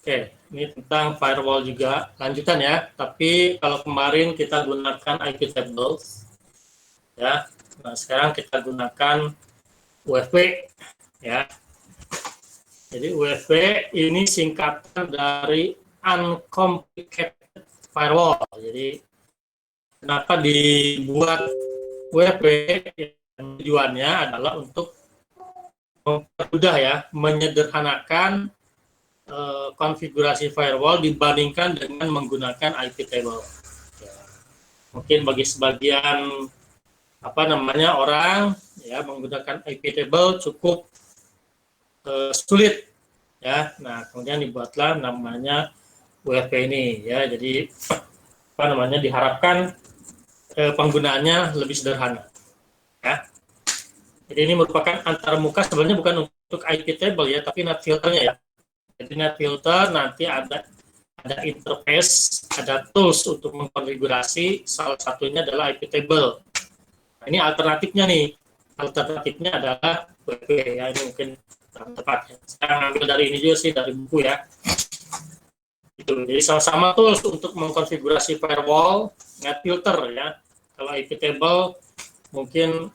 Oke, ini tentang firewall juga lanjutan ya. Tapi kalau kemarin kita gunakan IP tables, ya. Nah sekarang kita gunakan UFW, ya. Jadi UFW ini singkatan dari uncomplicated firewall. Jadi kenapa dibuat UFW? Tujuannya adalah untuk mempermudah ya, menyederhanakan konfigurasi firewall dibandingkan dengan menggunakan IP table. Ya, mungkin bagi sebagian orang ya menggunakan IP table cukup sulit ya. Nah, kemudian dibuatlah namanya UFW ini ya. Jadi diharapkan penggunaannya lebih sederhana ya. Jadi ini merupakan antarmuka, sebenarnya bukan untuk IP table ya, tapi NAT filternya ya. Jadi NAT filter nanti ada interface, ada tools untuk mengkonfigurasi, salah satunya adalah IP table. Nah, ini alternatifnya nih. Alternatifnya adalah WP ya, ini mungkin tepat. Saya ambil dari ini juga sih, dari buku ya. Itu. Jadi sama-sama tools untuk mengkonfigurasi firewall, NAT filter ya. Kalau IP table mungkin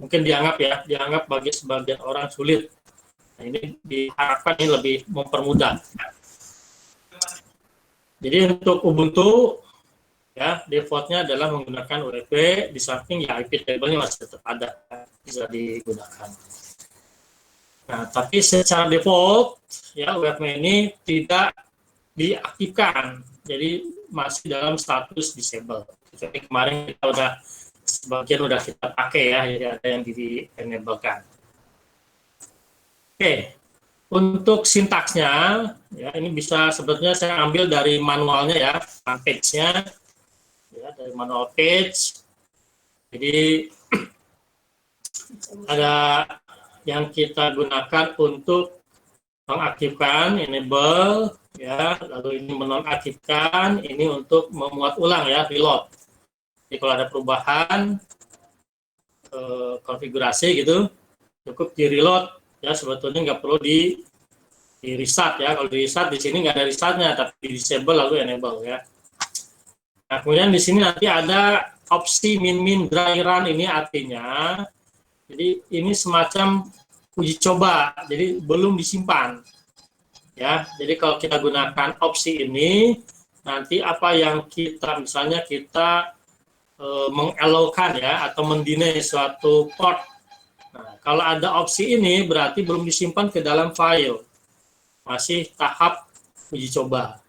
dianggap bagi sebagian orang sulit. Nah, ini diharapkan ini lebih mempermudah. Jadi untuk Ubuntu ya defaultnya adalah menggunakan UEFW, di samping ya IP table-nya masih tetap ada, bisa digunakan. Nah, tapi secara default ya UEFW ini tidak diaktifkan, jadi masih dalam status disable. Jadi kemarin kita sebagian kita pakai ya, jadi ada yang di-enablekan. Oke. Untuk sintaksnya, ya ini bisa sebetulnya saya ambil dari manualnya ya, page-nya, ya dari manual page. Jadi ada yang kita gunakan untuk mengaktifkan enable, ya, lalu ini menonaktifkan, ini untuk memuat ulang ya, reload. Jadi kalau ada perubahan konfigurasi gitu, cukup di reload. Ya sebetulnya nggak perlu di restart ya. Kalau di restart di sini nggak ada restartnya, tapi di disable lalu enable ya. Nah kemudian di sini nanti ada opsi min dry run, ini artinya jadi ini semacam uji coba, jadi belum disimpan ya. Jadi kalau kita gunakan opsi ini, nanti apa yang misalnya kita mengelokan ya atau mendinai suatu port. Nah, kalau ada opsi ini berarti belum disimpan ke dalam file, masih tahap uji coba,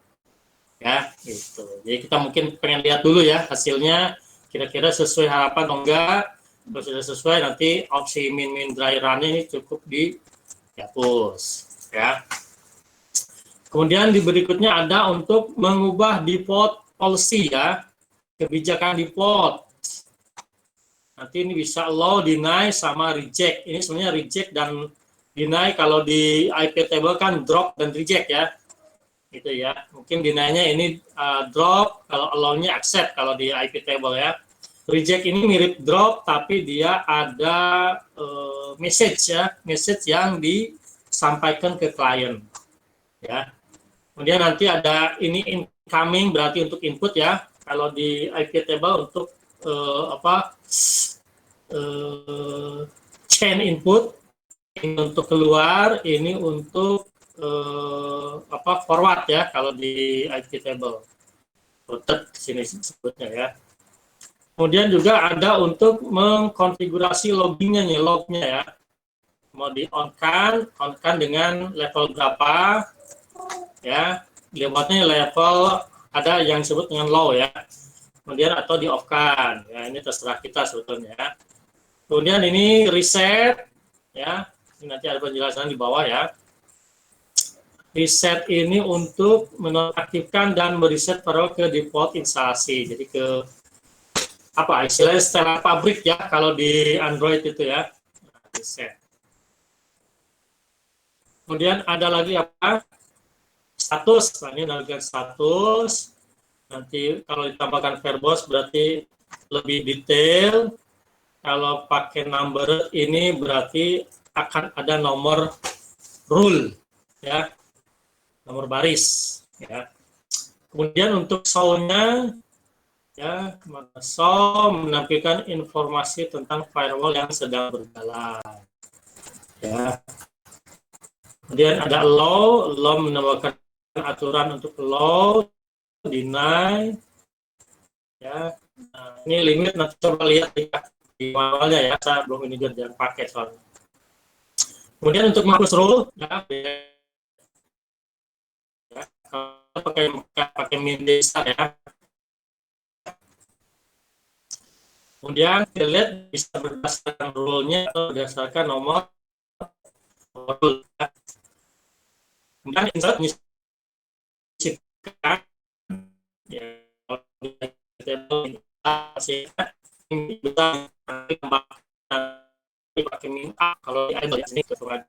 ya gitu. Jadi kita mungkin pengen lihat dulu ya hasilnya, kira-kira sesuai harapan atau enggak. Kalau sudah sesuai, nanti opsi min dry run ini cukup dihapus, ya. Kemudian di berikutnya ada untuk mengubah default policy ya, kebijakan default. Nanti ini bisa allow, deny, sama reject. Ini sebenarnya reject dan deny, kalau di IP table kan drop dan reject ya. Gitu ya. Mungkin deny-nya ini drop, kalau allow-nya accept kalau di IP table ya. Reject ini mirip drop, tapi dia ada message ya, message yang disampaikan ke klien. Ya. Kemudian nanti ada ini incoming, berarti untuk input ya. Kalau di IP table untuk chain input, ini untuk keluar, ini untuk forward ya kalau di IP table. Routed sini sebutnya ya. Kemudian juga ada untuk mengkonfigurasi loggingnya nih, lognya ya. Mau di on-kan dengan level berapa ya. Defaultnya level ada yang disebut dengan low ya. Kemudian atau di off-kan ya, ini terserah kita sebetulnya. Kemudian ini reset ya, ini nanti ada penjelasan di bawah ya. Reset ini untuk menonaktifkan dan mereset firewall ke default instalasi, jadi ke istilahnya setelah pabrik ya kalau di Android itu ya. Reset. Kemudian ada lagi status, nah ini adalah status. Nanti kalau ditambahkan verbose berarti lebih detail. Kalau pakai number ini berarti akan ada nomor rule ya. nomor baris ya. Kemudian untuk show-nya ya, show menampilkan informasi tentang firewall yang sedang berjalan ya. Kemudian ada allow menambahkan aturan untuk allow, deny ya. Nah, ini limit, nanti coba lihat di manualnya ya, saya belum ini jangan pakai soalnya. Kemudian untuk macros rule ya, kalau pakai min desa ya. Kemudian kita lihat bisa berdasarkan rule-nya atau berdasarkan nomor rule. Kemudian insert menyisipkan ya, bisa pakai min A kalau di idle ya, ini keturunan.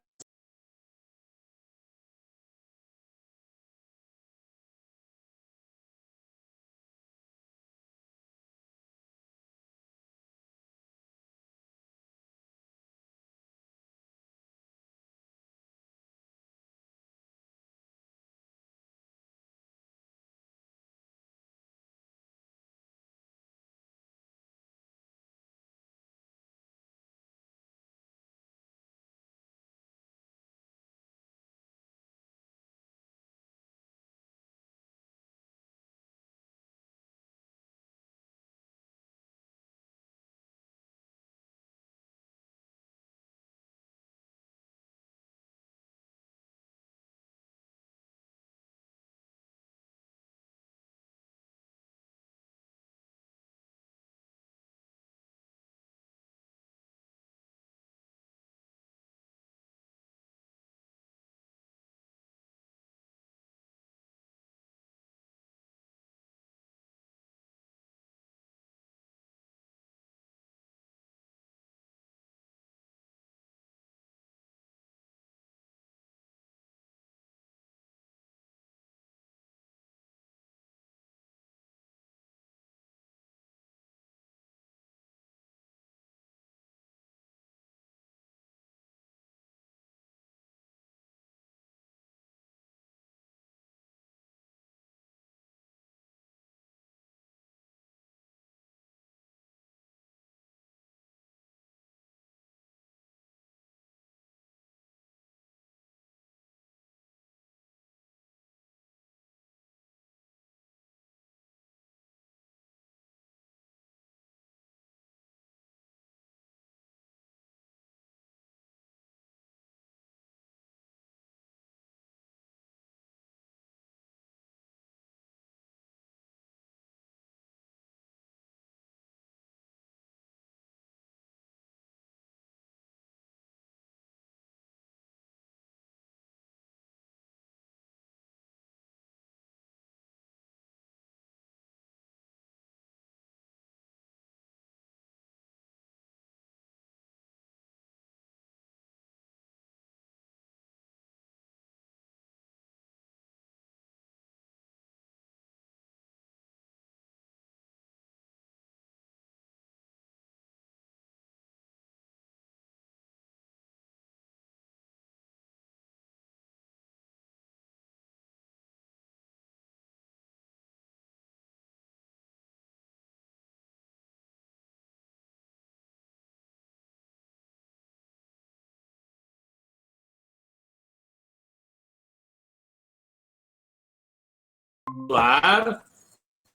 Keluar,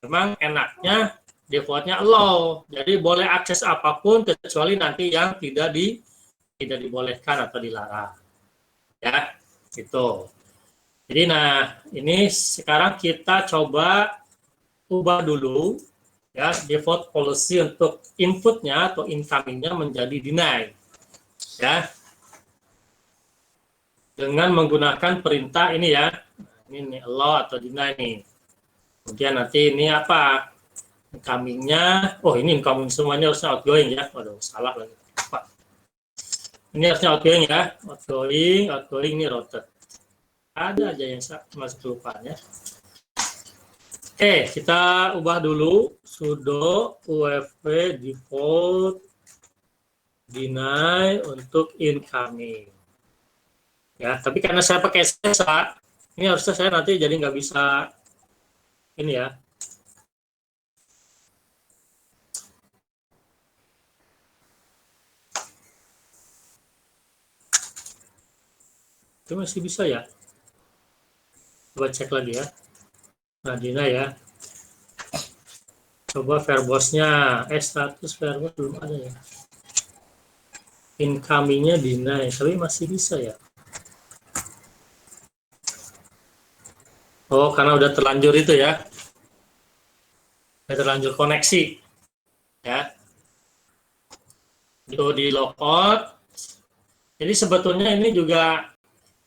memang enaknya defaultnya allow, jadi boleh akses apapun kecuali nanti yang tidak dibolehkan atau dilarang ya, gitu. Jadi nah ini sekarang kita coba ubah dulu ya default policy untuk inputnya atau incomingnya menjadi deny ya, dengan menggunakan perintah ini ya, ini nih, allow atau deny nih. Kemudian nanti ini apa, incomingnya, oh ini incoming semuanya harusnya outgoing ya, waduh salah lagi Pak. Ini harusnya outgoing ya, outgoing ini routed, ada aja yang masih kelupaan ya. Oke, kita ubah dulu sudo ufp default deny untuk incoming ya, tapi karena saya pakai SSH Ini harusnya saya nanti jadi nggak bisa ini ya. Itu masih bisa ya. Coba cek lagi ya. Nah, Dina ya. Coba verbosnya. Status verbos belum ada ya. Incoming-nya Dina ya. Tapi masih bisa ya. Oh, karena udah terlanjur itu ya. Udah terlanjur koneksi. Ya. Itu di logout. Jadi sebetulnya ini juga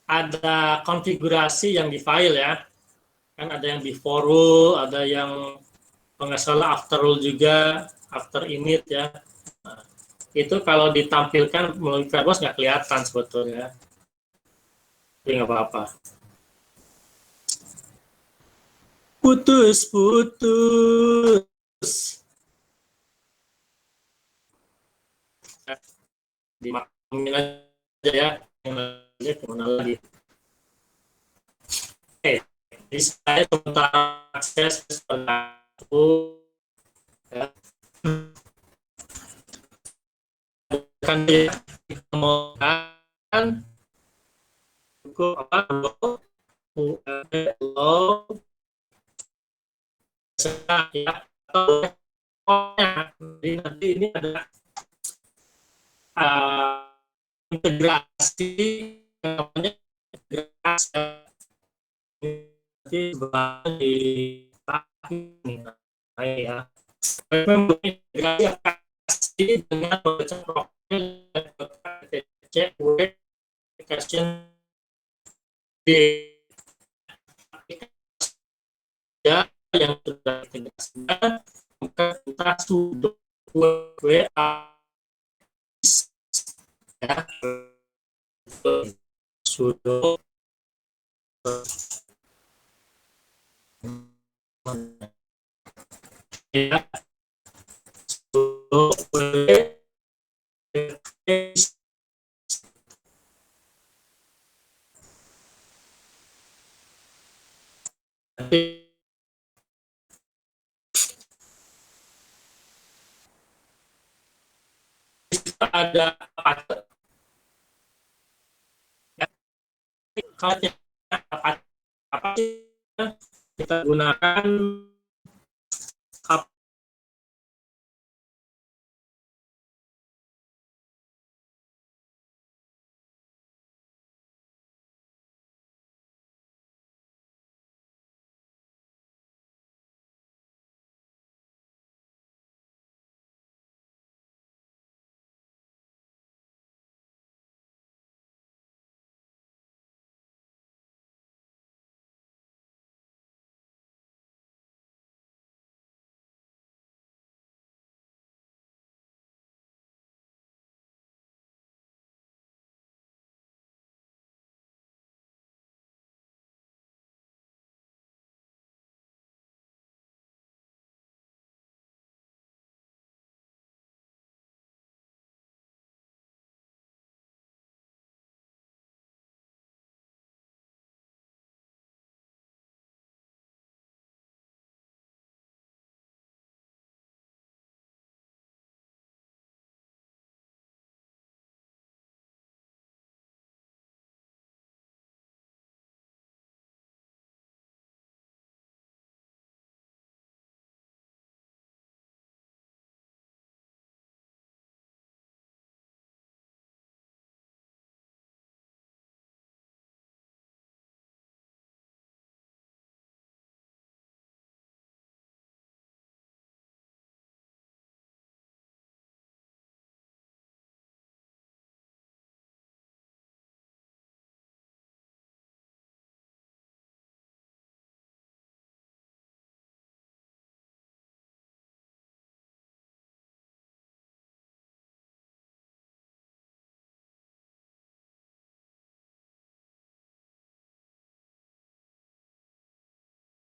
ada konfigurasi yang di file ya. Kan ada yang before rule, ada yang kalau nggak salah after rule juga, after init ya. Nah, itu kalau ditampilkan melalui verbos nggak kelihatan sebetulnya. Jadi nggak apa-apa. Putus. Dimaklumin aja ya. Kemana lagi? Oke, jadi saya sementara akses satu ya. Kan dia ditemukan cukup apa low ya atau jadi nanti ini ada integrasi namanya integrasi nanti di ya integrasi aplikasi dengan membaca profil cek web application di ya yang sudah ditegaskan maka kita sudah WA ya sudah ya sudah ada ya, kalau apa kita gunakan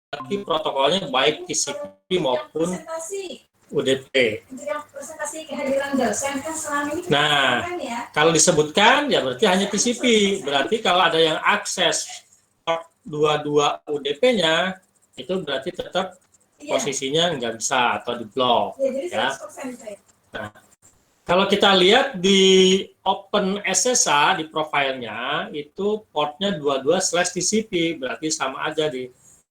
tapi protokolnya baik TCP maupun UDP. Nah, kalau disebutkan ya berarti hanya TCP. Berarti kalau ada yang akses 22 UDP-nya, itu berarti tetap posisinya nggak bisa atau di blok. Ya. Nah, kalau kita lihat di Open SSH di profilnya itu portnya 22/TCP, berarti sama aja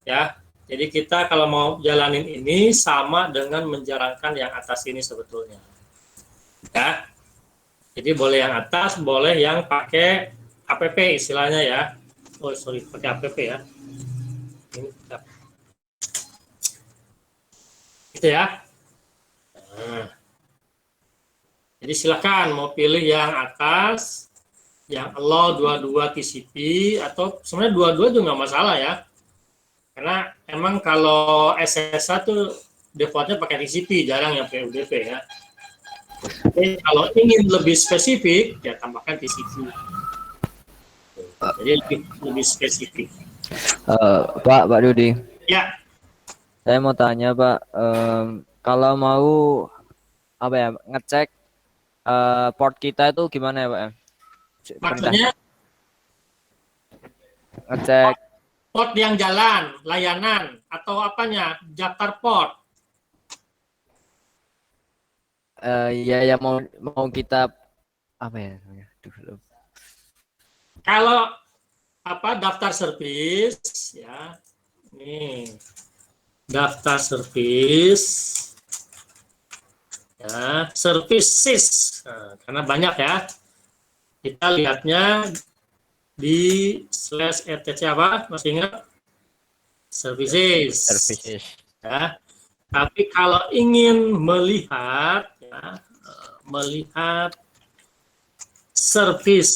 ya. Jadi kita kalau mau jalanin ini sama dengan menjalankan yang atas ini sebetulnya. Ya. Jadi boleh yang atas, boleh yang pakai app istilahnya ya. Oh sorry, pakai app ya. Ini gitu ya. Nah. Jadi silakan mau pilih yang atas, yang allow 22 TCP, atau sebenarnya dua-dua juga nggak masalah ya. Karena emang kalau SSH tuh defaultnya pakai TCP, jarang yang pakai UDP ya. Jadi kalau ingin lebih spesifik, ya tambahkan TCP. Jadi lebih spesifik. Pak Dudi. Ya. Saya mau tanya Pak, kalau mau apa ya ngecek port kita itu gimana ya Pak? Maksudnya Ngecek port yang jalan, layanan, atau apanya, daftar port. ya mau kita apa ya? Kalau daftar service ya, nih daftar service ya, services. Nah, karena banyak ya, kita lihatnya di /etc apa, masih ingat? Services. Ya. Tapi kalau ingin melihat ya, melihat service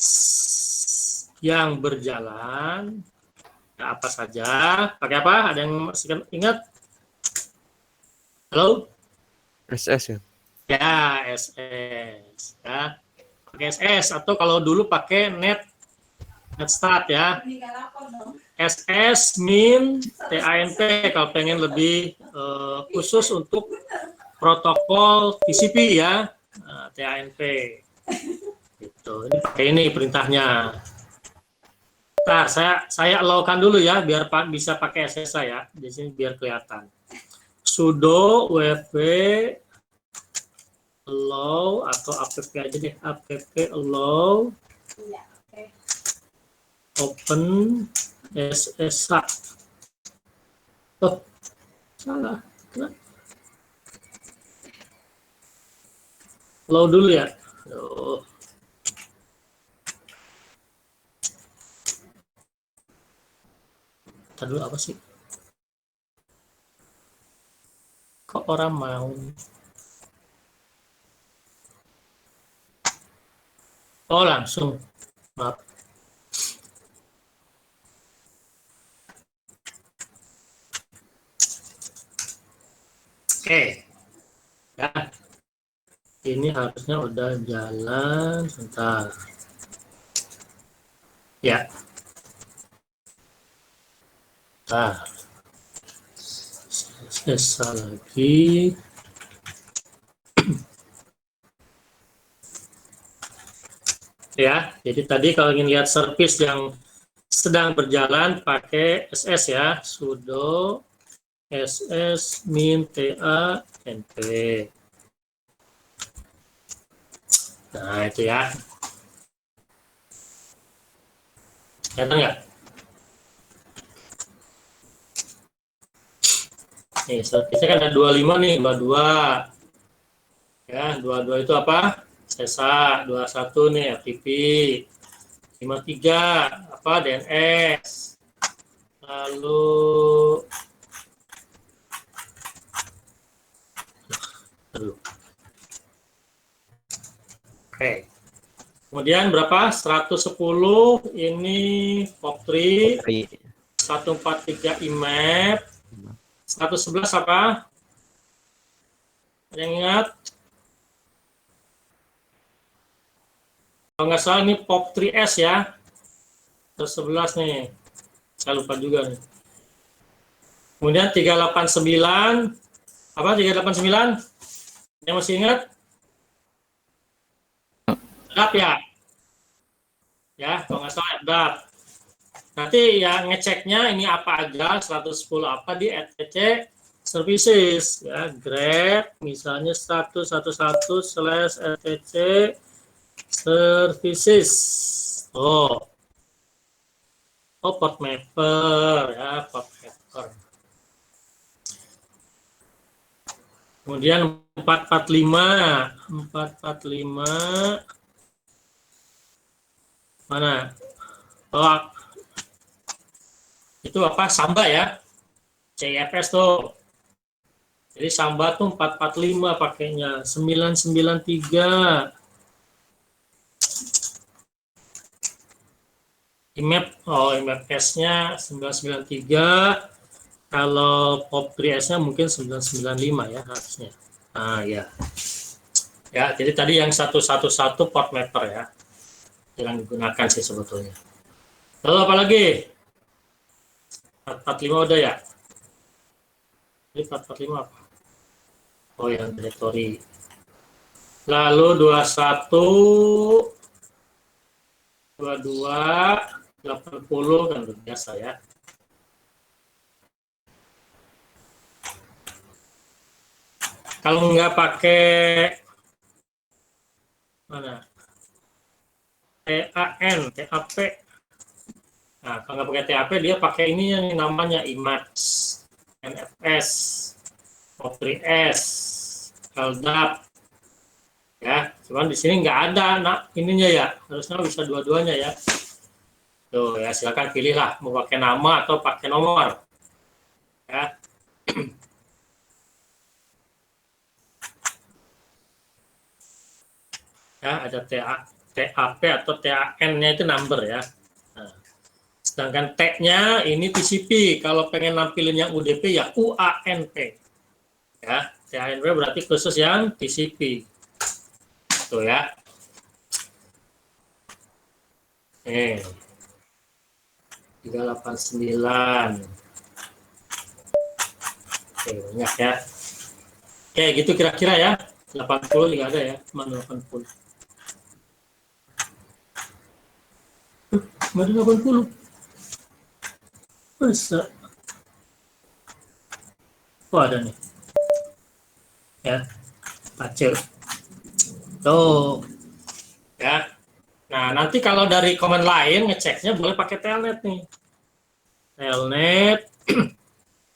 yang berjalan, ya apa saja, pakai apa? Ada yang masih ingat? Halo? SS ya. Ya, SS ya. Pakai SS, atau kalau dulu pakai NetStart ya. SS min TANP kalau pengen lebih khusus untuk protokol TCP ya. TANP. Gitu. Ini pakai ini perintahnya. Ntar saya allow-kan dulu ya biar bisa pakai SSH ya. Di sini biar kelihatan. Sudo wp allow atau app aja deh, app allow open SSH. Oh, salah. Allow dulu ya. Oh. Dulu apa sih? Kok orang mau? Oh langsung, maaf. Oke, ya. Ini harusnya udah jalan sebentar. Ya. Nah, selesai lagi. Ya, jadi tadi kalau ingin lihat service yang sedang berjalan pakai SS ya, sudo ss min ta np. Nah itu ya, kelihatan nggak? Nih, service kan ada 25 nih, 22. Ya, 22 itu apa? SSH, 21 nih FTP, 53 apa DNS. Lalu oke. Kemudian berapa? 110 ini POP3, 143 IMAP, 111 apa? Ada yang ingat? Kalau nggak salah ini POP3S ya. 111 nih. Saya lupa juga nih. Kemudian 389 apa? 389? Yang masih ingat? DAP ya? Ya, kalau nggak salah DAP. nanti ya ngeceknya ini apa aja, 110 apa di etc services ya, grep misalnya 111/etc services. Oh, port mapper ya, port mapper. Kemudian 445 mana? Oh, itu apa? Samba ya, CIFS tuh. Jadi Samba tuh 445 pakainya, 993. IMAP S-nya 993. Kalau POP3 S-nya mungkin 995 ya harusnya. Nah, ya. Ya, jadi tadi yang 111 port mapper ya. Yang digunakan sih sebetulnya. Lalu apa lagi? 445 udah ya? Jadi 445 apa? Oh, yang directory. Lalu 21, 22, 80 kan udah biasa ya. Kalau nggak pakai mana? TAN, TAP. Nah, kalau nggak pakai TAP dia pakai ini yang namanya IMAX, NFS, POP3S, LDAP. Ya, cuman di sini nggak ada ininya ya, harusnya bisa dua-duanya ya. Tuh ya, silakan pilihlah mau pakai nama atau pakai nomor. Ya. Ya, ada TAP atau TAN-nya itu number ya. Nah, sedangkan T-nya ini TCP. Kalau pengen nampilin yang UDP ya UANP. Ya, TANP berarti khusus yang TCP. Tuh ya. Nih. 389. Oke, banyak ya. Oke, gitu kira-kira ya. 80 juga ada ya, cuma 80. Nggak ada 80. Masa? Oh, ada nih. Ya, Pace. Tuh. Ya. Nah, nanti kalau dari command lain ngeceknya boleh pakai telnet nih. Telnet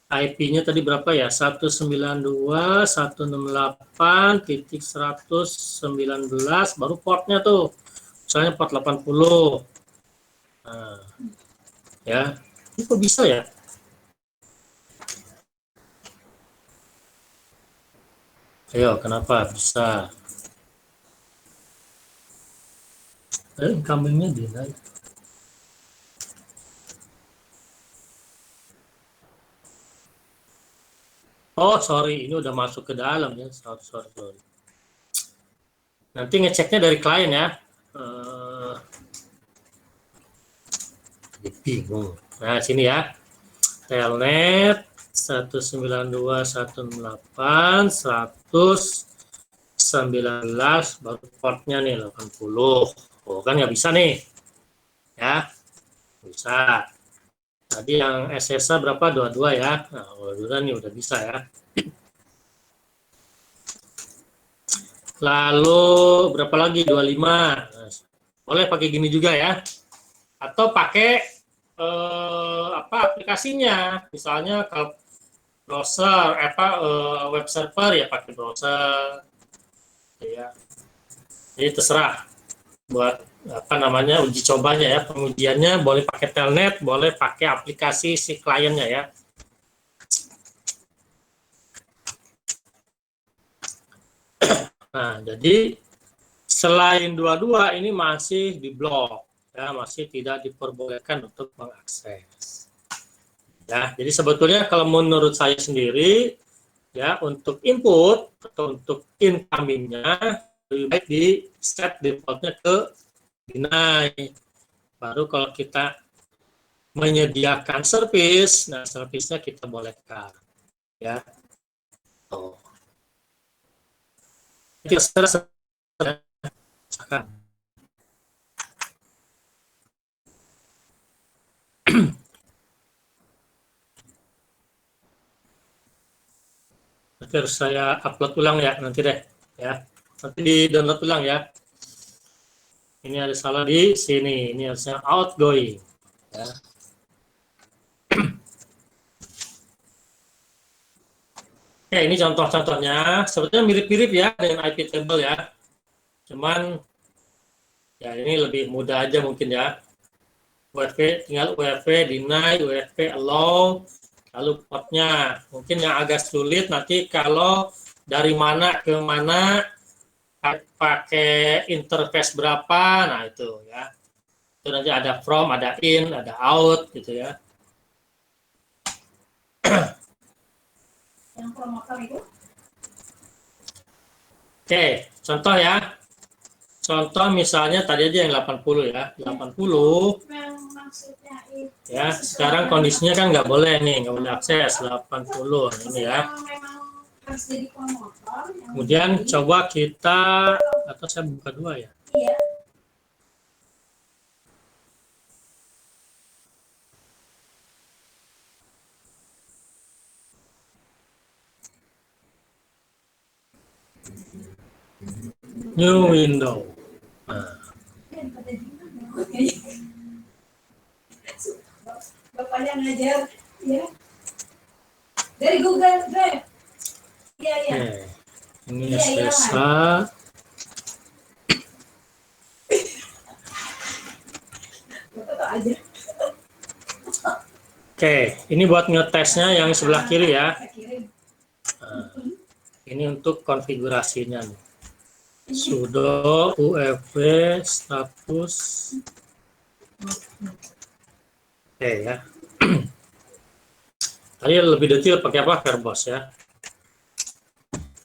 IP-nya tadi berapa ya? 192.168.119 baru portnya tuh. Misalnya port 80. Nah, ya. Ini kok bisa ya? Ayo, kenapa bisa? Incoming-nya delay. Oh, sorry, ini udah masuk ke dalam ya. Sorry. Nanti ngeceknya dari klien ya. Bingung. Nah, sini ya. Telnet 192.168.119 baru portnya nih 80. Oh, kan nggak bisa nih. Ya, bisa. Tadi yang SSA berapa? 22 ya. Nah, 22 nih udah bisa ya. Lalu berapa lagi? 25. Nah, boleh pakai gini juga ya. Atau pakai aplikasinya. Misalnya kalau browser web server ya pakai browser ya. Jadi terserah buat uji cobanya ya, pengujiannya boleh pakai telnet, boleh pakai aplikasi si kliennya ya. Nah, jadi selain dua-dua ini masih diblok ya, masih tidak diperbolehkan untuk mengakses. Ya, jadi sebetulnya kalau menurut saya sendiri ya untuk input atau untuk incomingnya lebih baik di set defaultnya ke deny. Baru kalau kita menyediakan service, nah service-nya kita bolehkan ya. Oh. Itu Nanti harus saya upload ulang ya, nanti deh ya. Nanti di download ulang ya. Ini ada salah di sini. Ini harusnya outgoing. Ya. Oke, ini contoh-contohnya. Sebetulnya mirip-mirip ya dengan IP table ya. Cuman ya ini lebih mudah aja mungkin ya. UFP tinggal UFP deny, UFP allow, lalu portnya. Mungkin yang agak sulit nanti kalau dari mana ke mana pakai interface berapa, nah itu ya. Itu nanti ada from, ada in, ada out gitu ya. Yang promotor itu? Oke, contoh ya. Contoh misalnya tadi aja yang 80 ya. 80 Maksudnya itu. ya, sekarang kondisinya kan nggak boleh nih, nggak boleh akses 80 ini ya. Harus jadi promotor. Kemudian coba kita, atau saya buka dua ya. Iya. New window. Nah, Bapaknya ngajar, ya. Dari Google Drive. Iya, iya. oke. Ini Iya, iya, SSH. Bapak tuh aja. Oke, ini buat ngetesnya yang sebelah kiri ya. Saya kirim. Nah, ini untuk konfigurasinya nih. Sudo UFW status. Oke ya. Tadi lebih detail pakai apa? Verbose ya.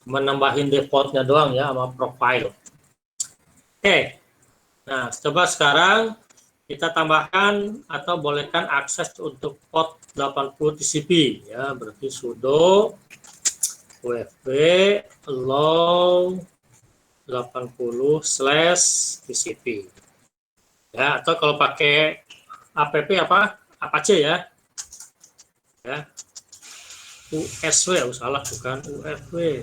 Menambahin defaultnya doang ya sama profile. Oke. Nah, coba sekarang kita tambahkan atau bolehkan akses untuk port 80 TCP ya, berarti sudo UFW allow 80/TCP ya, atau kalau pakai app apa Apache ya, USW, salah bukan UFW,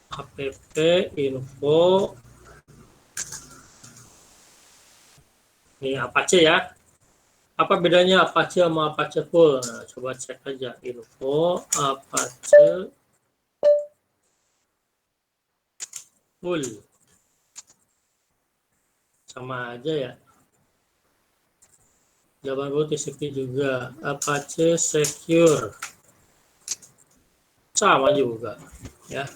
app info. Ini Apache ya. Apa bedanya Apache sama Apache full? Nah, coba cek aja info Apache full. Sama aja ya. 80 TCP juga. Apache secure. Sama juga ya.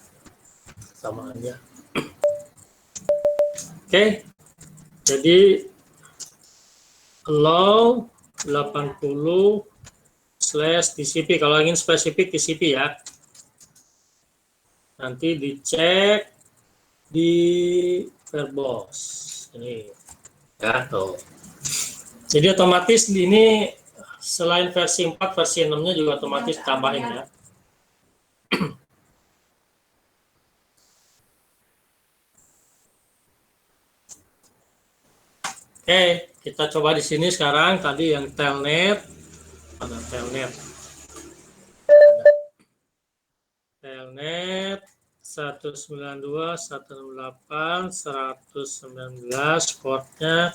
Sama aja. Oke. Jadi allow 80/TCP, kalau ingin spesifik TCP ya, nanti dicek di verbose ini ya tuh. Jadi otomatis ini selain versi 4 versi 6 nya juga otomatis tambahin ya. Oke, kita coba di sini sekarang. Tadi yang telnet, ada telnet, telnet 192.168.119, portnya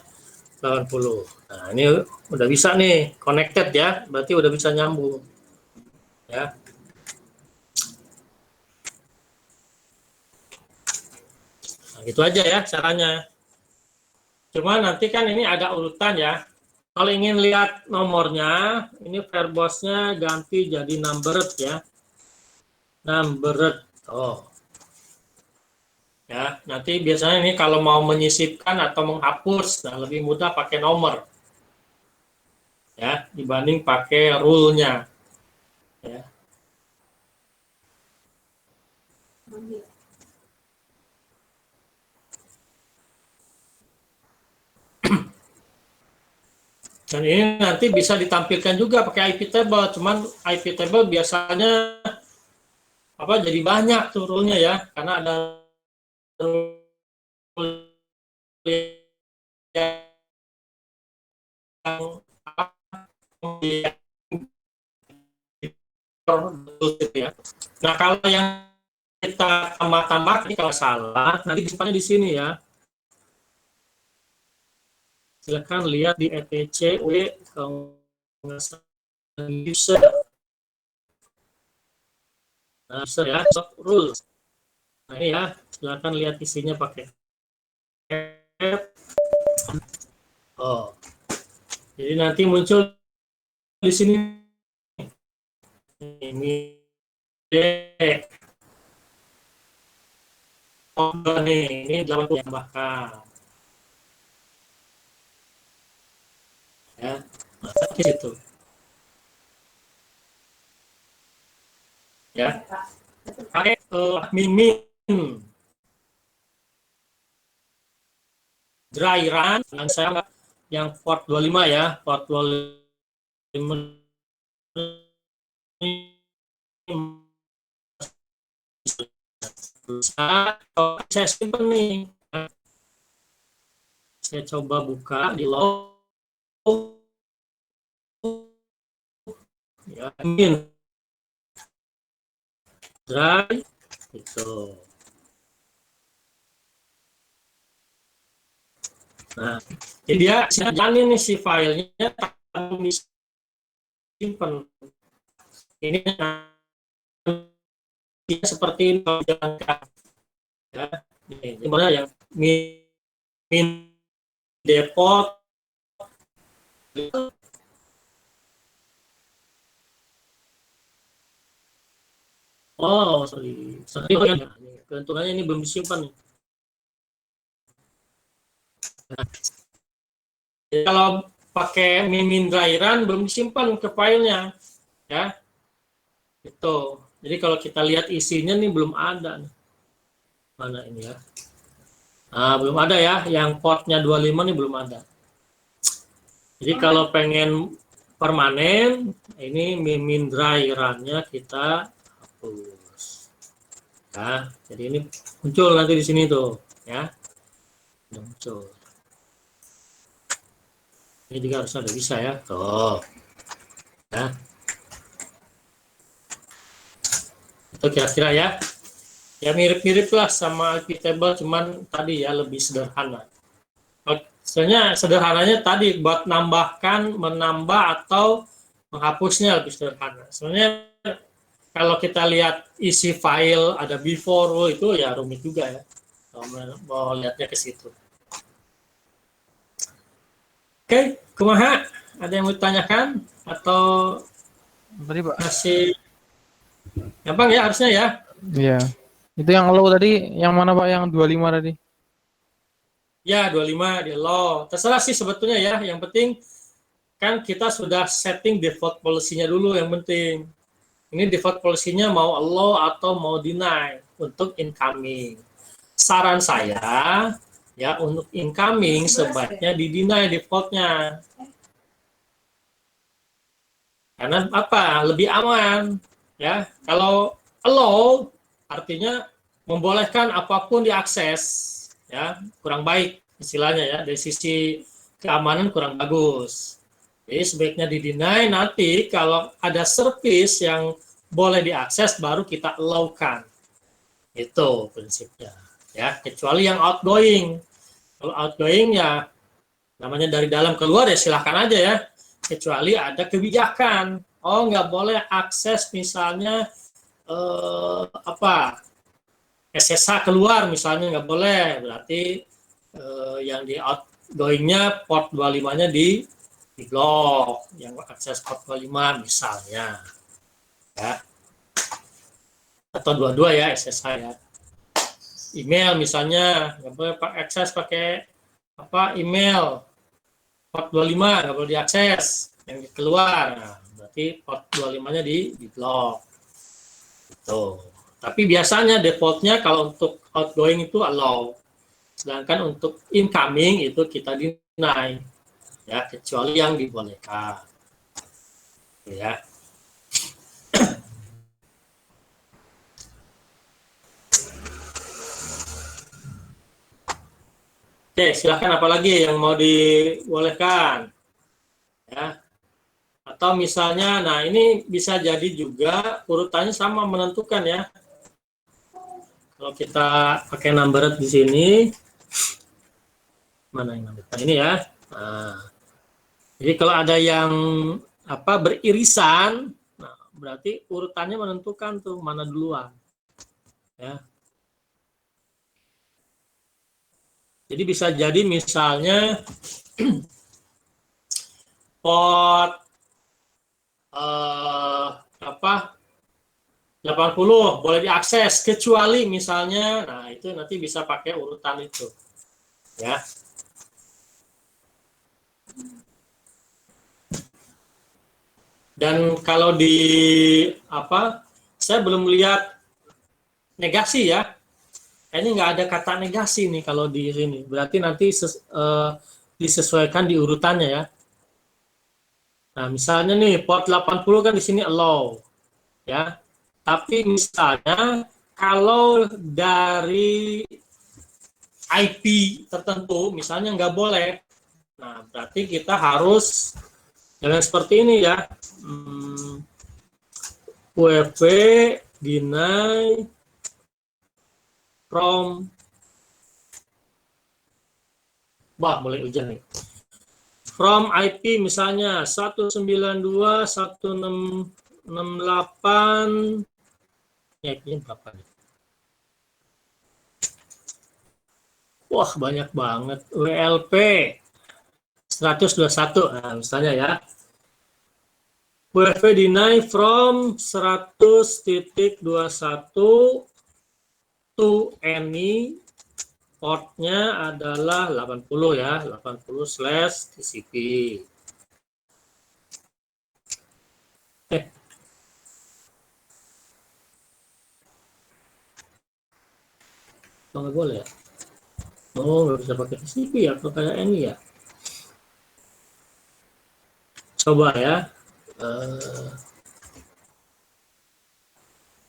80. Nah, ini udah bisa nih connected ya, berarti udah bisa nyambung ya. Nah, gitu aja ya caranya. Cuma nanti kan ini ada urutan ya. Kalau ingin lihat nomornya, ini verbose-nya ganti jadi numbered ya. Numbered. Oh. Ya, nanti biasanya ini kalau mau menyisipkan atau menghapus, nah lebih mudah pakai nomor. Ya, dibanding pakai rule-nya. Ya. Dan ini nanti bisa ditampilkan juga pakai IP table, cuman IP table biasanya apa jadi banyak tuh rule-nya ya, karena ada rule yang ya. Nah, kalau yang kita tambah-tambah ini kalau salah, nanti disimpannya di sini ya. Silakan lihat di etc kalau nggak salah user. Nah, user ya, rules. Nah, ini ya, silakan lihat isinya pakai app. Oh, jadi nanti muncul di sini ini oh nih, ini 80 yang bahkan ya, masuk ke situ ya. Pakai mimin dry run yang saya yang port 25 ya, port 25 saya simpen nih, saya coba buka di log ya, min dry itu. Nah, jadi dia jalan ini si filenya simpen ini seperti ini kalau dijalankan ya. Ini mana yang min depot oh sorry oh ya, keuntungannya ini belum disimpan nih. Nah, jadi kalau pakai min dry run belum disimpan ke filenya ya itu. Jadi kalau kita lihat isinya nih belum ada nih. Mana ini ya, nah belum ada ya, yang portnya 25 nih belum ada. Jadi kalau pengen permanen ini min dry run-nya kita hapus. Nah, jadi ini muncul nanti di sini tuh, ya. Muncul. Ini juga harus ada bisa ya. Tuh. Ya. Itu kira-kira ya. Ya mirip-mirip lah sama Alpitable, cuman tadi ya lebih sederhana. Sebenarnya sederhananya tadi buat nambahkan, menambah atau menghapusnya lebih sederhana. Sebenarnya kalau kita lihat isi file ada before itu ya rumit juga ya. Kalau mau lihatnya ke situ. Oke, kumaha? Ada yang mau ditanyakan atau Tadi Pak. masih gampang ya harusnya ya? Iya. Itu yang low tadi, yang mana Pak? Yang 25 tadi? Ya, 25 di low. Terserah sih sebetulnya ya. Yang penting kan kita sudah setting default policy-nya dulu yang penting. Ini default policy-nya mau allow atau mau deny untuk incoming. Saran saya ya untuk incoming sebaiknya di deny default-nya. Karena apa? Lebih aman ya. Kalau allow artinya membolehkan apapun diakses ya, kurang baik istilahnya ya, dari sisi keamanan kurang bagus. Jadi sebaiknya di deny, nanti kalau ada service yang boleh diakses baru kita allow-kan. Itu prinsipnya ya, kecuali yang outgoing. Kalau outgoing ya namanya dari dalam keluar ya silahkan aja ya, kecuali ada kebijakan. Oh, nggak boleh akses misalnya SSH keluar misalnya nggak boleh, berarti yang di outgoingnya port 25-nya di blok, yang akses port 25 misalnya ya, atau dua-dua ya SSH ya. Email misalnya nggak boleh akses pakai email port 25 nggak boleh diakses, yang keluar nah, berarti port 25-nya di blok itu. Tapi biasanya defaultnya kalau untuk outgoing itu allow, sedangkan untuk incoming itu kita deny ya, kecuali yang dibolehkan ya. Oke, silahkan apa lagi yang mau dibolehkan ya, atau Atau misalnya, nah ini bisa jadi juga urutannya sama menentukan ya. Kalau kita pakai numbered di sini, mana yang numbered? Nah, ini ya. Nah, jadi kalau ada yang beririsan, nah, berarti urutannya menentukan tuh mana duluan. Ya. Jadi bisa jadi misalnya pot 80 boleh diakses kecuali misalnya, nah itu nanti bisa pakai urutan itu ya. Dan kalau di saya belum lihat negasi ya, kayaknya nggak ada kata negasi nih kalau di sini, berarti nanti disesuaikan di urutannya ya. Nah, misalnya nih port 80 kan di sini allow ya. Tapi misalnya kalau dari IP tertentu misalnya nggak boleh. Nah, berarti kita harus jangan seperti ini ya. UFP deny from mulai hujan nih. From IP misalnya 192.168 ya, ini berapa nih? Wah, banyak banget. WLP 121. Nah, misalnya ya. WFP deny from 100.21 to any portnya adalah 80 ya, 80/TCP. Nggak boleh ya? Oh, nggak bisa pakai TCP ya, kalau kayak ini ya. Coba ya.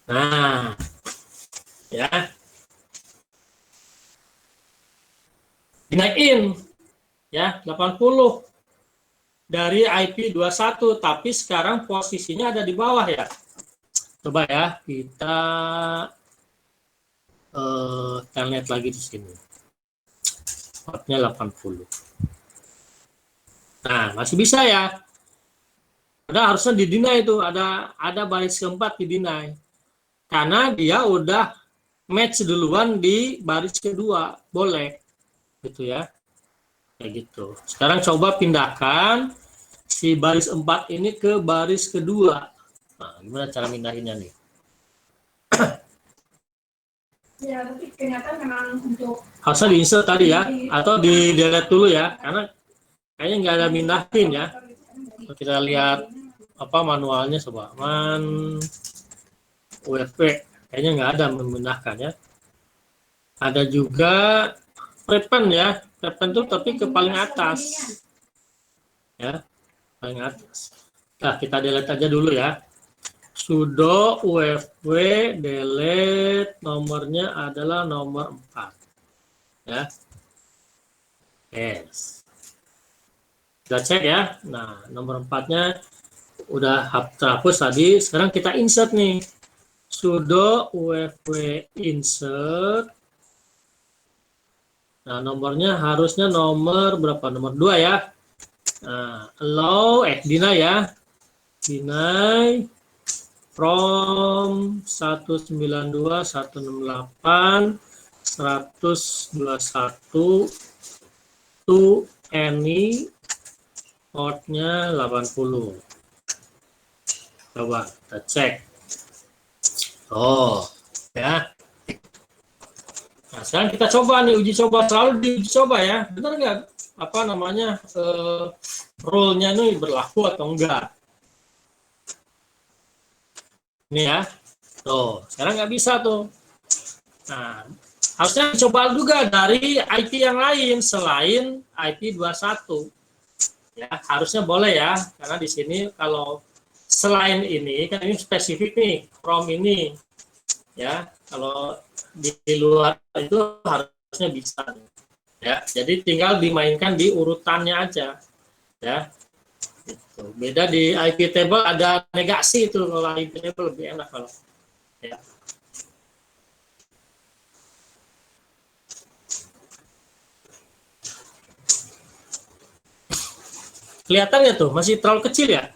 Nah, ya. Dinaikin ya 80 dari IP 21, tapi sekarang posisinya ada di bawah ya. Coba ya, kita telnet lagi di sini. Portnya 80. Nah, masih bisa ya. Ada harusnya di-deny itu, ada baris keempat di-deny. Karena dia udah match duluan di baris kedua, boleh. Gitu ya. Kayak gitu. Sekarang coba pindahkan si baris 4 ini ke baris kedua. Nah, gimana cara pindahinnya nih? Ya, tapi kenyataan memang untuk Harusnya di-insert tadi ya, atau di-delete dulu ya, karena kayaknya nggak ada pindahin ya. Kalau kita lihat manualnya, coba UFP, kayaknya nggak ada memindahkan ya. Ada juga prepend ya, prepend itu tapi ke paling atas ya, paling atas. Nah, kita delete aja dulu ya. Sudo UFP delete, nomornya adalah nomor 4 ya. Yes, kita cek ya. Nah, nomor 4-nya udah terhapus tadi. Sekarang kita insert nih. Sudo UFP insert. Nah, nomornya harusnya nomor berapa? Nomor 2 ya. Nah, allow deny ya. Deny from 192.168.121 to any portnya 80. Coba kita cek. Oh, ya. Nah, sekarang kita coba nih, uji coba, selalu diuji coba ya. Benar nggak rule-nya nih berlaku atau enggak? Ini ya. Tuh, sekarang nggak bisa tuh. Nah, harusnya dicoba juga dari IP yang lain selain IP 21. Ya, harusnya boleh ya, karena di sini kalau selain ini kan ini spesifik nih, from ini. Ya, kalau di luar itu harusnya bisa ya, jadi tinggal dimainkan di urutannya aja ya. Itu. Beda di IP table ada negasi itu, kalau IP table lebih enak kalau ya. Kelihatan ya tuh, masih terlalu kecil ya.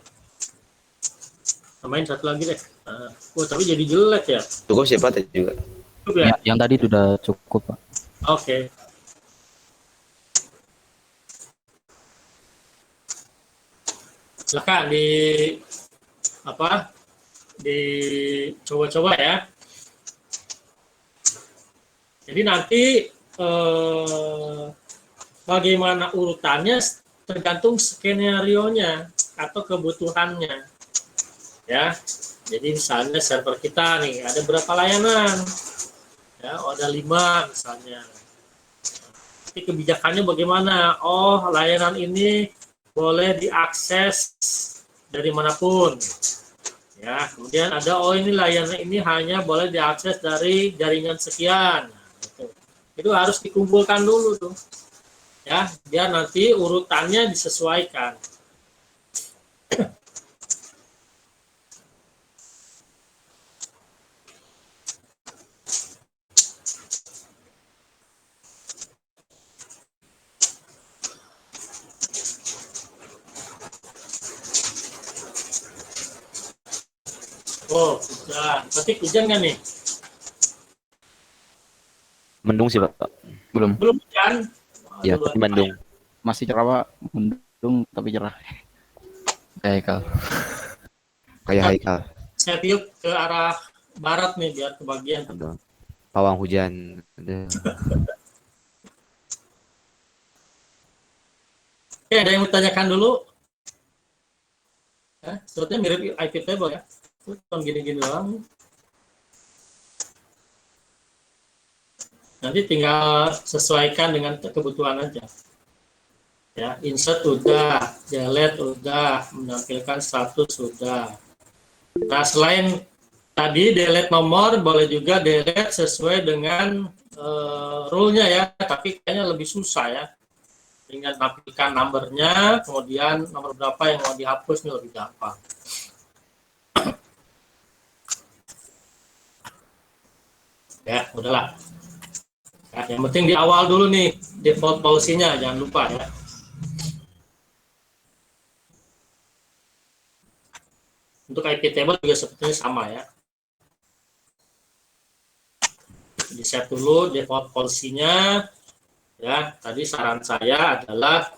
Tambahin satu lagi deh. Nah, tapi jadi jelek ya. Cukup sih Pak tadi juga. Cukup ya? Yang tadi sudah cukup, Pak. Oke. Silakan dicoba-coba ya. Jadi nanti bagaimana urutannya tergantung skenario-nya atau kebutuhannya. Ya. Jadi misalnya server kita nih ada berapa layanan? Ya, ada 5 misalnya. Jadi kebijakannya bagaimana? Oh, layanan ini boleh diakses dari manapun. Ya, kemudian ada ini layanan ini hanya boleh diakses dari jaringan sekian. Nah, itu harus dikumpulkan dulu tuh. Ya, biar nanti urutannya disesuaikan. Oh, hujan. Ketik hujan nggak nih? Mendung sih Pak. Belum. Belum hujan? Ya, Aduh, tapi mendung. Masih cerah, Pak. Mendung tapi cerah. Kayak Kal. Kayak Haikal. saya tiup ke arah barat nih biar kebagian. Ada pawang hujan. Ada. Oke, ada yang mau tanyakan dulu? Ya, sebetulnya mirip IP table ya. Cuma gini-gini doang. Nanti tinggal sesuaikan dengan kebutuhan aja. Ya, insert udah, delete udah, menampilkan status sudah. Nah, selain tadi delete nomor, boleh juga delete sesuai dengan rule-nya ya, tapi kayaknya lebih susah ya. Tinggal tampilkan nomornya, kemudian nomor berapa yang mau dihapus ini lebih gampang. Ya, udahlah. Ya, yang penting di awal dulu nih, default policy-nya, jangan lupa ya. Untuk IP table juga sepertinya sama ya. Di set dulu default policy-nya. Ya, tadi saran saya adalah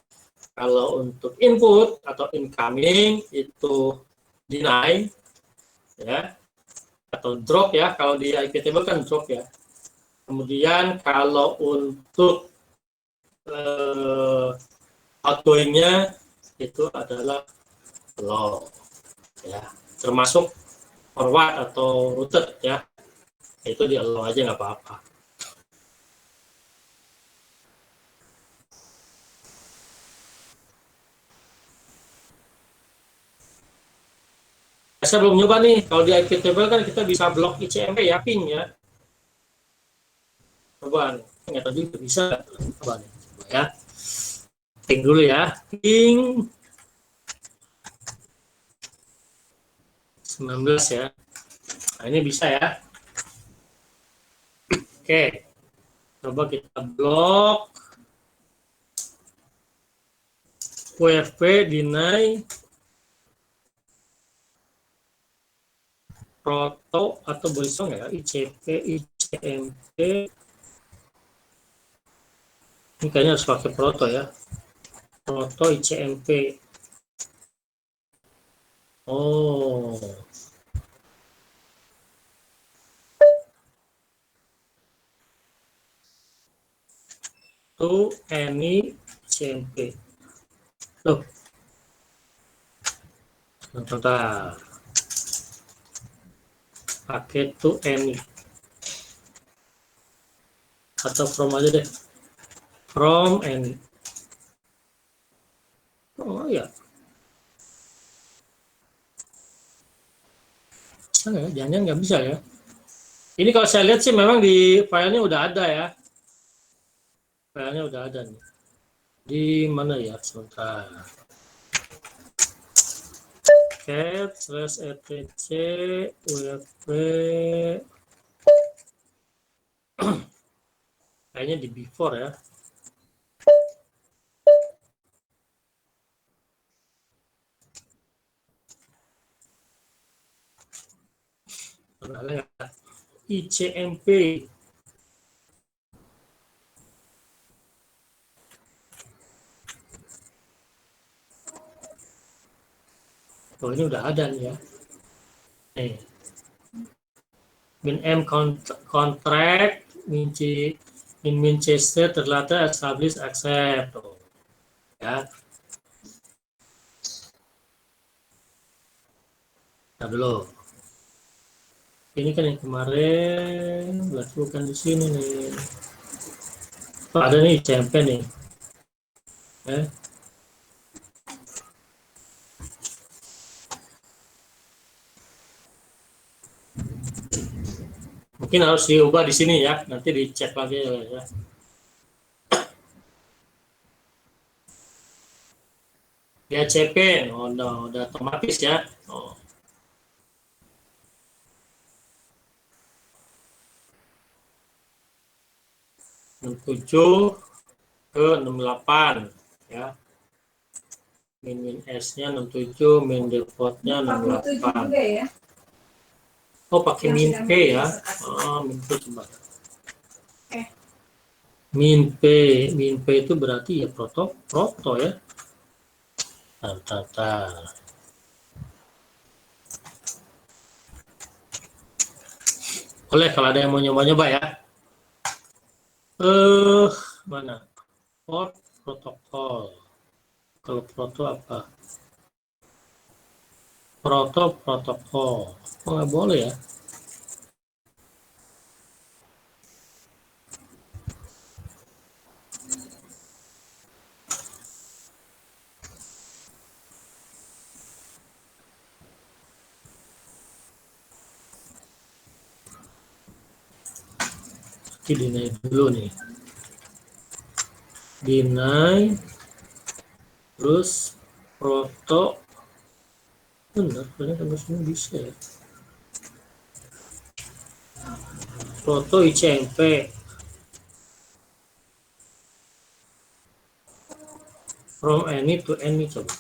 kalau untuk input atau incoming itu deny ya atau drop ya, kalau di IP table kan drop ya. Kemudian kalau untuk outgoing-nya itu adalah allow ya, termasuk forward atau routed ya, itu di allow aja nggak apa-apa. Saya belum nyoba nih, kalau di IP table kan kita bisa blok ICMP ya, ping ya. Coba nih, nggak tahu juga bisa. Coba nih, coba ya. Ping dulu ya, ping 19 ya. Nah, ini bisa ya. Oke, coba kita blok UFP deny proto atau boleh ya, ICP, ICMP. Ini kayaknya harus pakai proto ya. Proto ICMP. Oh. To any ICMP. Loh. Sebentar. Pakai to any atau from aja deh, from any. Oh ya, bisa nggak ya? Jangan nggak bisa ya. Ini kalau saya lihat sih memang di filenya udah ada ya, filenya udah ada nih. Di mana ya, sebentar. cat slash etc wp kayaknya di before ya. Ada ICMP. Oh ini udah ada nih ya. Nih. Min M contract in Manchester terlalu establish accept. Oh, ya. Nah, dulu. Ini kan yang kemarin, berarti bukan di sini nih. Oh, ada nih ICMP nih. Ya. Mungkin harus diubah di sini ya, nanti dicek lagi ya. Di ACP, oh, udah otomatis ya. Oh. ke 68 ya. Min S-nya 67, min default-nya 68. juga ya. Oh, pakai Yang min sudah P ya. masuk. Oh, min P coba. Oke. Min P itu berarti ya proto ya. Tar. Boleh kalau ada yang mau nyoba-nyoba ya. Mana? Port protokol. Kalau proto apa? Protokol. Oh, nggak boleh ya. Oke, deny dulu nih. Deny. Terus proto. Benar, kan semua bisa ya. Proto ICMP. From any to any coba.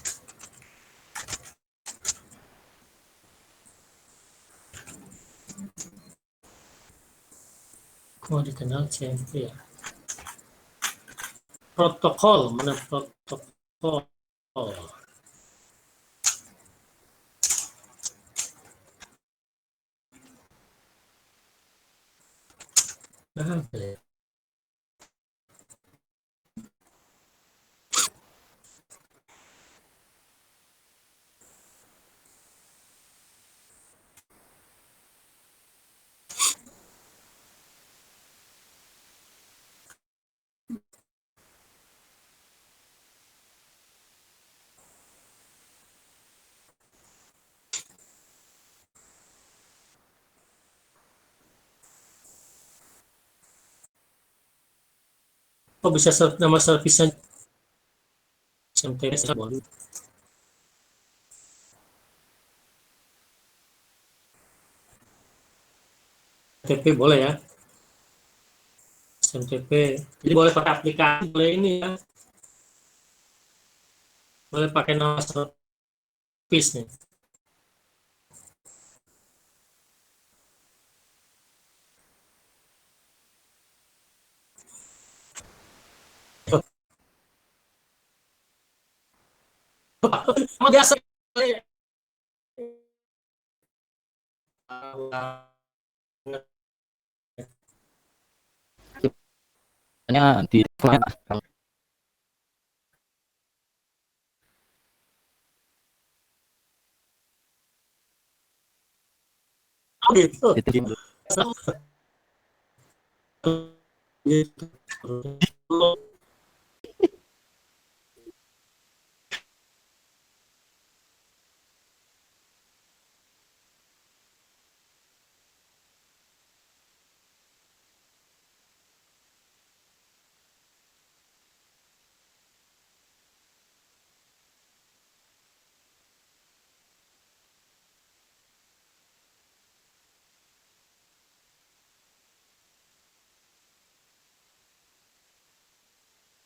Kok dikenal CMP ya? Protokol, mana protokol? Nah, kok bisa nama servisnya SMTS boleh. SMTP boleh ya. SMTP. Jadi boleh pakai aplikasi, boleh ini ya. Boleh pakai nama servis nih. Mau biasa. Hanya di Gitu. di Gitu.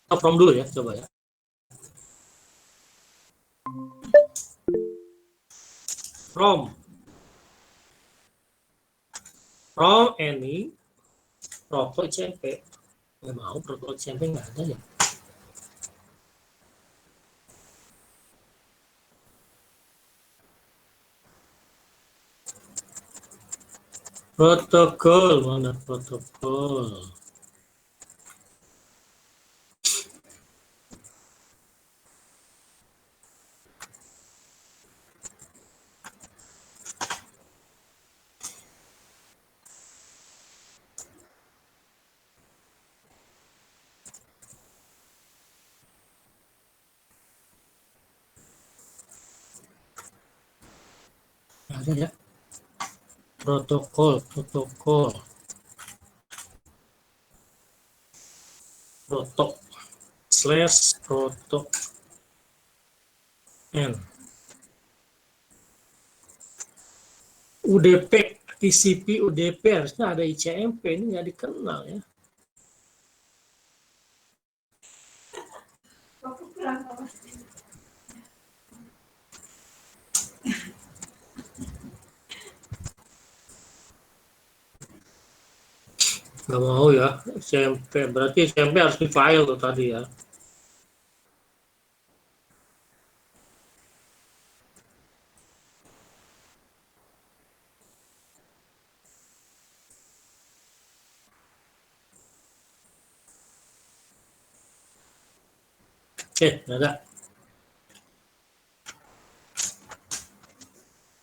Atau from dulu ya, coba ya. From any protokol CMP. Nggak mau protokol CMP nggak ada ya. Protokol, mana protokol? Nggak ada ya. Protokol. Protok N. UDP, TCP, UDP harusnya ada ICMP, ini nggak dikenal ya. Aku bilang apa? Nggak mau ya, ICMP. Berarti ICMP harus di file tuh tadi ya. Oke, nggak ada.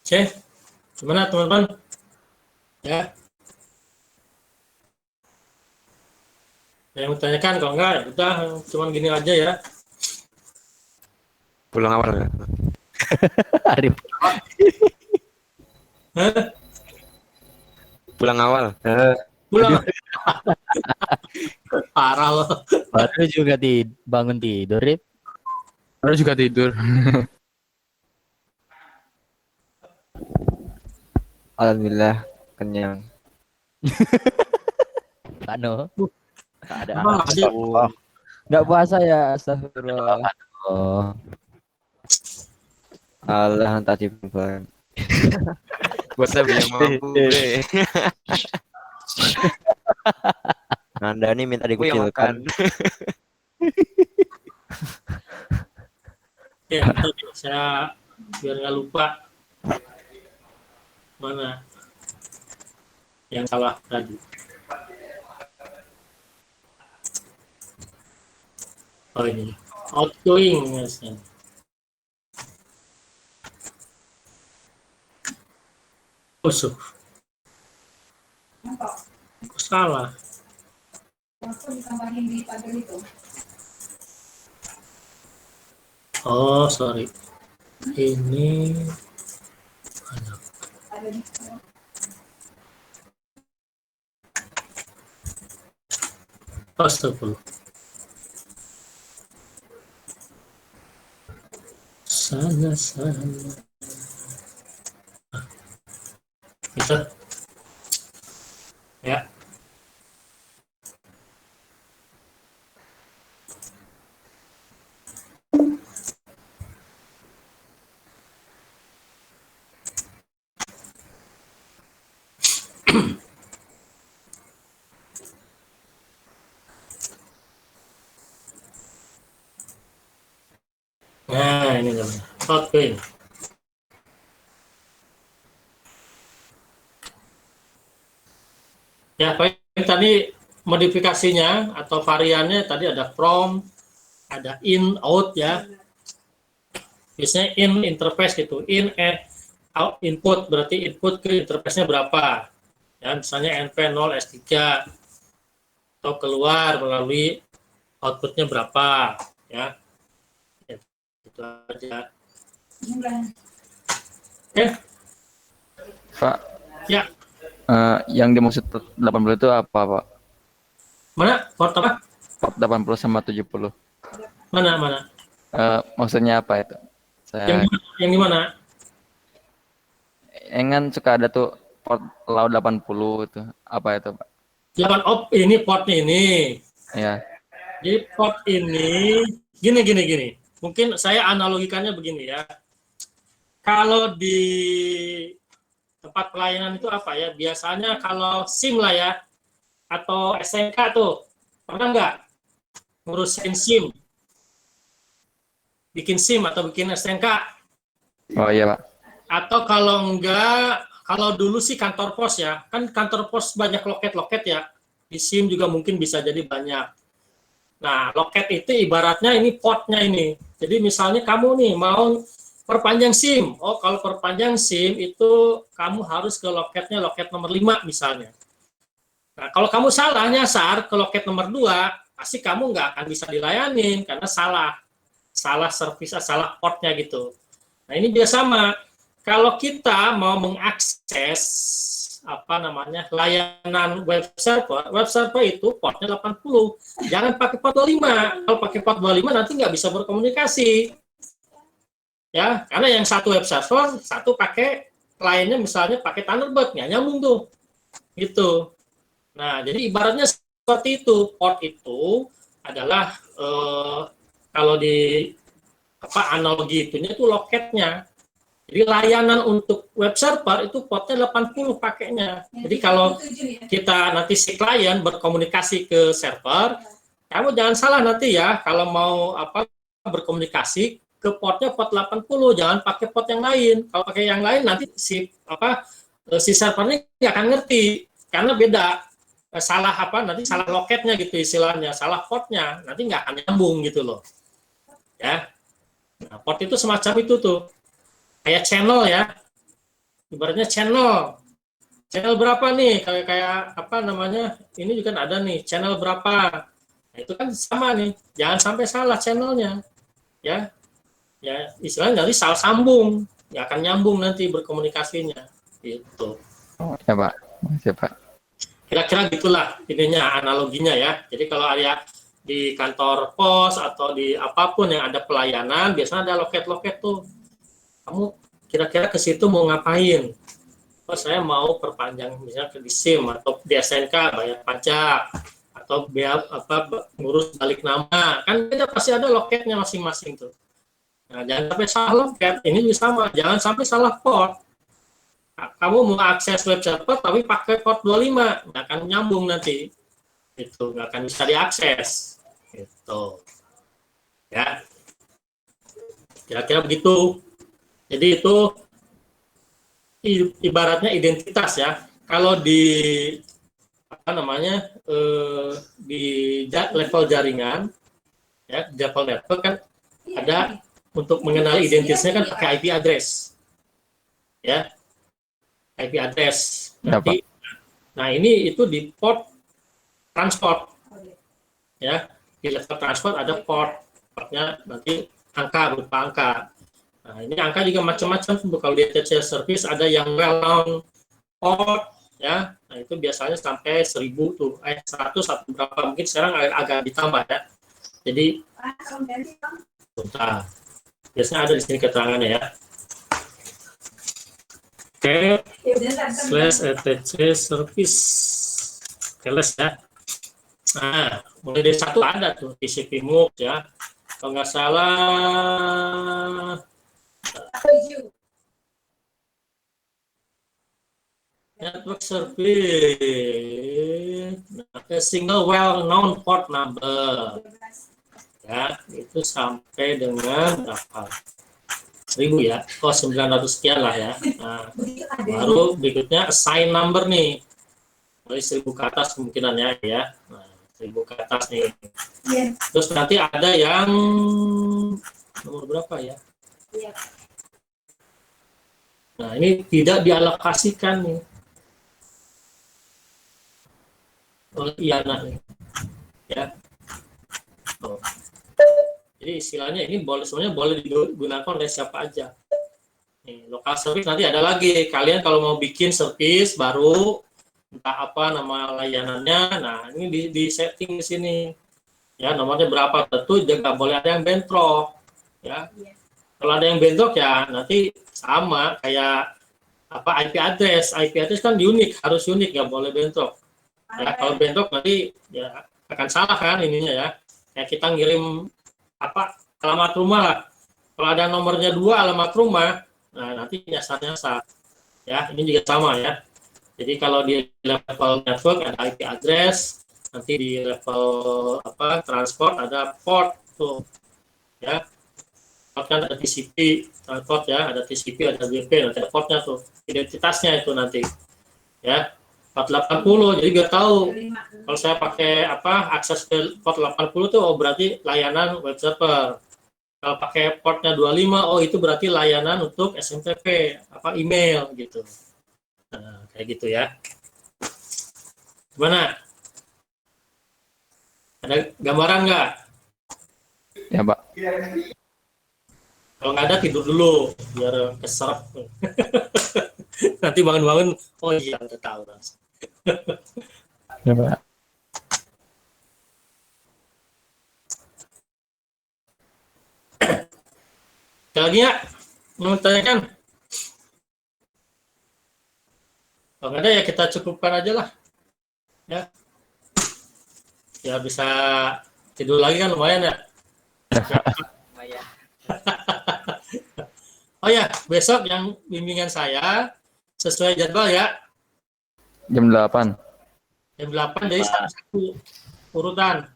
Oke, gimana teman-teman? Ya, yang bertanyakan kalau enggak, ya udah, cuman gini aja ya. Pulang awal ya. Arif. Hah? Pulang awal. Pulang. Parah loh. Baru juga bangun tidur, Rip. Baru juga tidur. Alhamdulillah kenyang. Kano. Tak ada Apa anak. aja? Nggak puasa ya, astagfirullah. Oh, Allah tadi beban. Buat saya yang mampu, bre. Anda ini minta Aku yang makan. dikucilkan. Oke, bentar, saya biar nggak lupa mana yang salah tadi. Oh ini outgoing ya. Usuk. Apa? Kok salah? Aku ditambahin di pagar itu. Oh sorry. Ini Ada di astagfirullah. Salah. Bisa? Ya. Nah, ini namanya outgoing. Ya, baik. Tadi modifikasinya atau variannya tadi ada from, ada in, out ya. Biasanya in interface gitu, in out input berarti input ke interface-nya berapa. Ya, misalnya NP0 S3 atau keluar melalui outputnya berapa ya. Itu aja. bulan. Oke, Pak. ya. Yang dimaksud 80 itu apa, Pak? Mana? Port apa? Port 80 sama 70. Mana? Maksudnya apa itu? Yang di mana? Kan suka ada tuh port laut 80 itu. Apa itu, Pak? 8 op ini portnya ini. Ya. Jadi port ini gini. Mungkin saya analogikannya begini ya. Kalau di tempat pelayanan itu apa ya? Biasanya kalau SIM lah ya, atau SNK tuh, pernah nggak ngurusin SIM? Bikin SIM atau bikin SNK? Oh iya Pak. Atau kalau enggak, kalau dulu sih kantor pos ya, kan kantor pos banyak loket-loket ya, di SIM juga mungkin bisa jadi banyak. Nah, loket itu ibaratnya ini portnya ini. Jadi misalnya kamu nih mau perpanjang SIM, oh kalau perpanjang SIM itu kamu harus ke loketnya, loket nomor 5 misalnya. Nah, kalau kamu salah nyasar ke loket nomor 2, pasti kamu nggak akan bisa dilayanin karena salah servis, salah portnya gitu. Nah, ini juga sama. Kalau kita mau mengakses layanan web server itu portnya 80. Jangan pakai port 25. Kalau pakai port 25 nanti nggak bisa berkomunikasi. Ya, karena yang satu web server, satu pakai lainnya misalnya pakai Thunderbird, nggak nyambung tuh. Gitu. Nah, jadi ibaratnya seperti itu. Port itu adalah kalau di analogi itunya itu loketnya. Jadi layanan untuk web server itu portnya 80 pakainya. Jadi kalau kita nanti si klien berkomunikasi ke server, kamu jangan salah nanti ya kalau mau berkomunikasi ke portnya port 80, jangan pakai port yang lain. Kalau pakai yang lain nanti si servernya nggak akan ngerti karena beda. Nanti salah loketnya gitu istilahnya, salah portnya, nanti nggak akan nyambung gitu loh. Ya. Nah, port itu semacam itu tuh. Kayak channel ya, ibaratnya channel berapa nih, kayak ini juga ada nih channel berapa. Nah, itu kan sama nih, jangan sampai salah channelnya ya istilahnya nanti salah sambung, nggak akan nyambung nanti berkomunikasinya gitu. Oh ya Pak, makasih Pak. Kira-kira gitulah ininya, analoginya ya. Jadi kalau ada di kantor pos atau di apapun yang ada pelayanan, biasanya ada loket-loket tuh. Kamu kira-kira ke situ mau ngapain? Oh, saya mau perpanjang misalnya di SIM atau di SNK bayar pajak atau biar ngurus balik nama. Kan kita pasti ada loketnya masing-masing tuh. Nah, jangan sampai salah loket. Ini juga sama, jangan sampai salah port. Nah, kamu mau akses web server tapi pakai port 25, nggak akan nyambung nanti. Itu nggak akan bisa diakses. Gitu. Ya. Kira-kira begitu. Jadi itu ibaratnya identitas ya. Kalau di di level jaringan ya, di level network kan ada untuk mengenali identitasnya kan pakai IP address. Ya. IP address. Nanti, nah ini itu di port transport. Ya, di level transport ada portnya nanti berupa angka. Nah, ini angka juga macam-macam. Kalau di TCL service ada yang well-known port, ya. Nah, itu biasanya sampai 1000 tuh, 100 atau berapa, mungkin sekarang agak ditambah ya. Jadi, bentar. Biasanya ada di sini keterangannya ya. Oke, /etc service. Keles ya. Nah, mulai dari satu ada tuh, TCP MUX ya. Kalau nggak salah, network service, a single well-known port number, ya itu sampai dengan berapa? 1000 ya, 900 sekian lah ya. Nah, baru berikutnya assign number nih, dari 1000 ke atas kemungkinannya ya. Nah, 1000 ke atas nih. Terus nanti ada yang nomor berapa ya? Nah, ini tidak dialokasikan nih oleh IANA nih. Ya. Oh. Jadi istilahnya ini sebenarnya boleh digunakan oleh siapa aja. Nih, lokal service nanti ada lagi. Kalian kalau mau bikin service baru, entah apa nama layanannya, nah ini di setting di sini. Ya, nomornya berapa, tentu juga boleh ada yang bentrok. Ya. Kalau ada yang bentrok ya nanti sama kayak IP address. IP address kan unik, harus unik, nggak boleh bentrok. Ya, kalau bentrok nanti ya akan salah kan ininya ya. Kayak kita ngirim apa alamat rumah lah. Kalau ada nomornya 2 alamat rumah, nah nanti nyasar-nyasar. Ya, ini juga sama ya. Jadi kalau di level network ada IP address, nanti di level apa transport ada port tuh. Ya. Port kan ada TCP, transport ya, ada TCP, ada WP, nanti ada portnya tuh. Identitasnya itu nanti. Ya. 480, jadi biar tahu kalau saya pakai apa akses ke port 80 tuh oh berarti layanan web server. Kalau pakai portnya 25, oh itu berarti layanan untuk SMTP, apa email gitu. Nah, kayak gitu ya. Gimana? Ada gambaran nggak? Ya, Pak. Kalau nggak ada tidur dulu, biar keserap. Nanti bangun-bangun, oh iya udah tahu. Ya, Pak. Sekali lagi ya, mau tanyakan? Kalau nggak ada ya kita cukupkan aja lah. Ya. Ya bisa tidur lagi kan lumayan ya. Oh ya, besok yang bimbingan saya sesuai jadwal ya. Jam 8. Jam 8 dari satu urutan.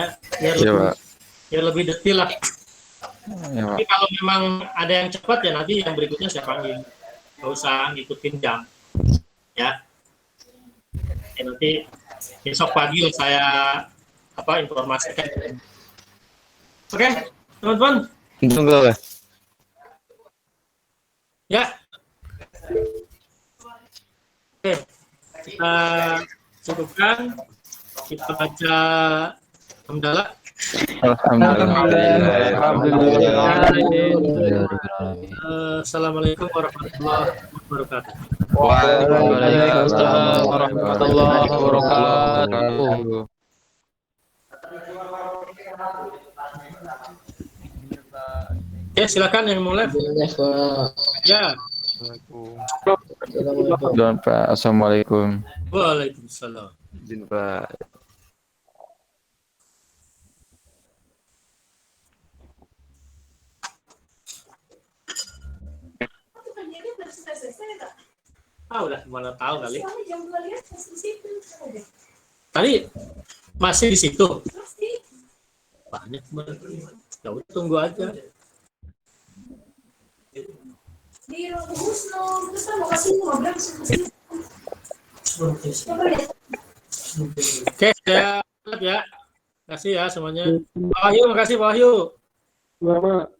Ya, Iya, Pak. biar lebih detail lah. Ya, Pak. Tapi kalau memang ada yang cepat ya nanti yang berikutnya saya panggil. Nggak usah ngikutin jam. Ya. Nanti besok pagi saya informasikan. Oke, teman-teman. Tunggu, Pak. Ya. Oke. Kita cukupkan. Kita baca hamdalah. Assalamualaikum warahmatullahi wabarakatuh. Waalaikumsalam warahmatullahi wabarakatuh. Ya, silakan yang mulai. Ya. Doan, Pak. Assalamualaikum. Waalaikumsalam. Izin, Pak. Kerjanya udah selesai nggak? Udah mana tahu kali. Soalnya jam 2 lihat masih di situ. Tadi masih di situ. Pasti. Banyak banget. Ya udah tunggu aja. Di Husno, terus kan mau kasih ngobrol sih. Coba lihat. Oke, saya lihat ya. Terima kasih ya semuanya. Pak Wahyu, makasih Pak Wahyu. Lama.